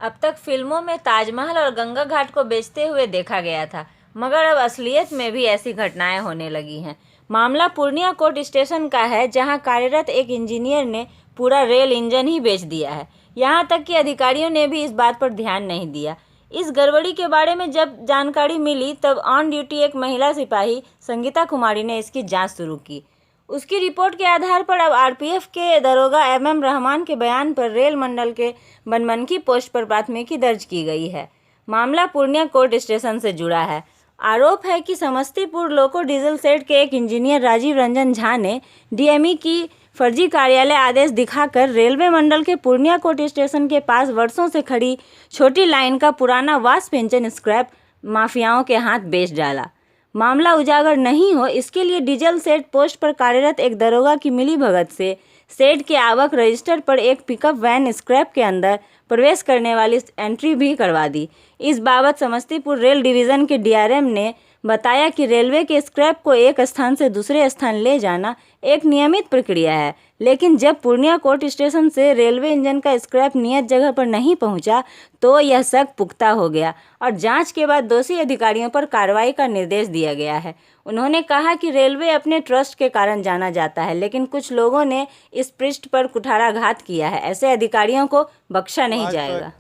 अब तक फिल्मों में ताजमहल और गंगा घाट को बेचते हुए देखा गया था, मगर अब असलियत में भी ऐसी घटनाएं होने लगी हैं। मामला पूर्णिया कोर्ट स्टेशन का है, जहां कार्यरत एक इंजीनियर ने पूरा रेल इंजन ही बेच दिया है। यहां तक कि अधिकारियों ने भी इस बात पर ध्यान नहीं दिया। इस गड़बड़ी के बारे में जब जानकारी मिली, तब ऑन ड्यूटी एक महिला सिपाही संगीता कुमारी ने इसकी जांच शुरू की। उसकी रिपोर्ट के आधार पर अब आरपीएफ के दरोगा एमएम रहमान के बयान पर रेल मंडल के बनमनखी पोस्ट पर प्राथमिकी दर्ज की गई है। मामला पूर्णिया कोर्ट स्टेशन से जुड़ा है। आरोप है कि समस्तीपुर लोको डीजल सेट के एक इंजीनियर राजीव रंजन झा ने डीएमई की फर्जी कार्यालय आदेश दिखाकर रेलवे मंडल के पूर्णिया कोर्ट स्टेशन के पास वर्षों से खड़ी छोटी लाइन का पुराना वाश पेंशन स्क्रैप माफियाओं के हाथ बेच डाला। मामला उजागर नहीं हो, इसके लिए डीजल सेट पोस्ट पर कार्यरत एक दरोगा की मिलीभगत से सेट के आवक रजिस्टर पर एक पिकअप वैन स्क्रैप के अंदर प्रवेश करने वाली एंट्री भी करवा दी। इस बाबत समस्तीपुर रेल डिवीज़न के डीआरएम ने बताया कि रेलवे के स्क्रैप को एक स्थान से दूसरे स्थान ले जाना एक नियमित प्रक्रिया है, लेकिन जब पूर्णिया कोर्ट स्टेशन से रेलवे इंजन का स्क्रैप नियत जगह पर नहीं पहुंचा, तो यह शक पुख्ता हो गया और जांच के बाद दोषी अधिकारियों पर कार्रवाई का निर्देश दिया गया है। उन्होंने कहा कि रेलवे अपने ट्रस्ट के कारण जाना जाता है, लेकिन कुछ लोगों ने इस पृष्ठ पर कुठाराघात किया है। ऐसे अधिकारियों को बख्शा नहीं जाएगा।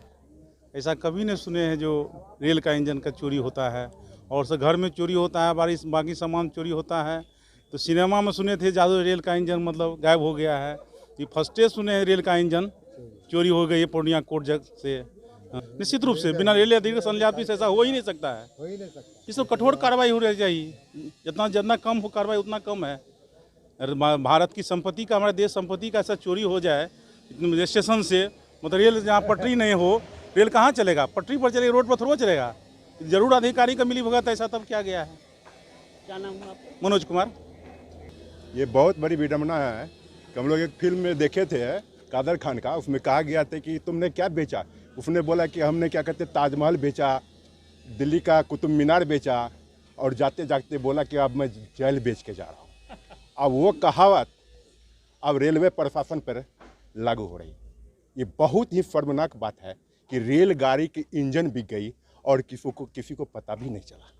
ऐसा कभी नहीं सुने हैं जो रेल का इंजन का चोरी होता है और से घर में चोरी होता है, बाकी सामान चोरी होता है। तो सिनेमा में सुने थे जादू रेल का इंजन मतलब गायब हो गया है। ये फर्स्ट डे सुने हैं रेल का इंजन चोरी हो गई है पूर्णिया कोर्ट जग से। निश्चित रूप से बिना रेल अधिकारी संज्ञापित ऐसा हो ही नहीं सकता है। इसको कठोर कार्रवाई होनी चाहिए। जितना कम हो कार्रवाई उतना कम है। भारत की संपत्ति का, हमारे देश संपत्ति का ऐसा चोरी हो जाए स्टेशन से, मतलब रेल जहाँ पटरी नहीं हो, रेल कहाँ चलेगा? पटरी पर चलेगा, रोड पर थोड़ा चलेगा। जरूर अधिकारी का मिलीभगत ऐसा तब क्या गया है। क्या नाम है आपका? मनोज कुमार। ये बहुत बड़ी विडम्बना है कि हम लोग एक फिल्म में देखे थे कादर खान का, उसमें कहा गया था कि तुमने क्या बेचा। उसने बोला कि हमने क्या कहते ताजमहल बेचा, दिल्ली का कुतुब मीनार बेचा, और जाते जाते बोला कि अब मैं जेल बेच के जा रहा हूँ। अब वो कहावत अब रेलवे प्रशासन पर लागू हो रही। ये बहुत ही शर्मनाक बात है कि रेलगाड़ी की इंजन बिक गई और किसी को पता भी नहीं चला।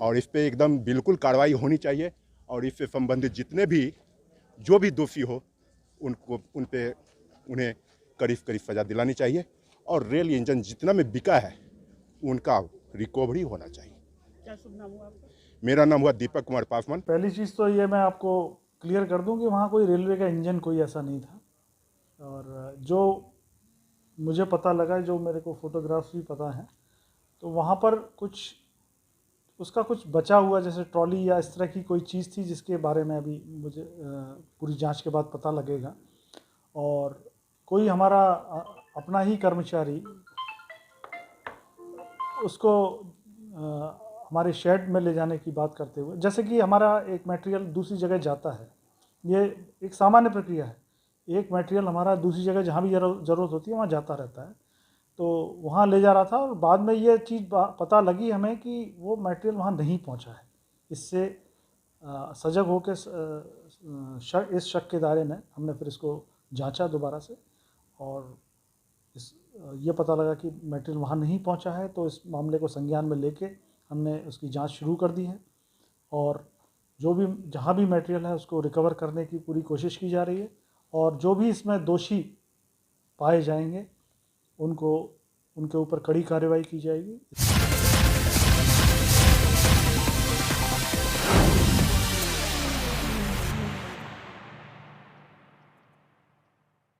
और इस पे एकदम बिल्कुल कार्रवाई होनी चाहिए और इससे संबंधित जितने भी जो भी दोषी हो उन्हें करीब सजा दिलानी चाहिए और रेल इंजन जितना में बिका है उनका रिकवरी होना चाहिए। क्या शुभ नाम हुआ आपका? मेरा नाम हुआ दीपक कुमार पासवान। पहली चीज़ तो ये मैं आपको क्लियर कर दूं कि वहाँ कोई रेलवे का इंजन कोई ऐसा नहीं था। और जो मुझे पता लगा, जो मेरे को फोटोग्राफ्स भी पता है, तो वहाँ पर उसका कुछ बचा हुआ जैसे ट्रॉली या इस तरह की कोई चीज़ थी, जिसके बारे में अभी मुझे पूरी जांच के बाद पता लगेगा। और कोई हमारा अपना ही कर्मचारी उसको हमारे शेड में ले जाने की बात करते हुए, जैसे कि हमारा एक मटेरियल दूसरी जगह जाता है, ये एक सामान्य प्रक्रिया है। एक मटेरियल हमारा दूसरी जगह जहाँ भी ज़रूरत होती है वहाँ जाता रहता है, तो वहाँ ले जा रहा था और बाद में ये चीज़ पता लगी हमें कि वो मटेरियल वहाँ नहीं पहुँचा है। इससे सजग होकर इस शक के दायरे में हमने फिर इसको जांचा दोबारा से और ये पता लगा कि मटेरियल वहाँ नहीं पहुँचा है। तो इस मामले को संज्ञान में लेके हमने उसकी जांच शुरू कर दी है और जो भी जहाँ भी मटेरियल है उसको रिकवर करने की पूरी कोशिश की जा रही है और जो भी इसमें दोषी पाए जाएंगे उनके ऊपर कड़ी कार्रवाई की जाएगी।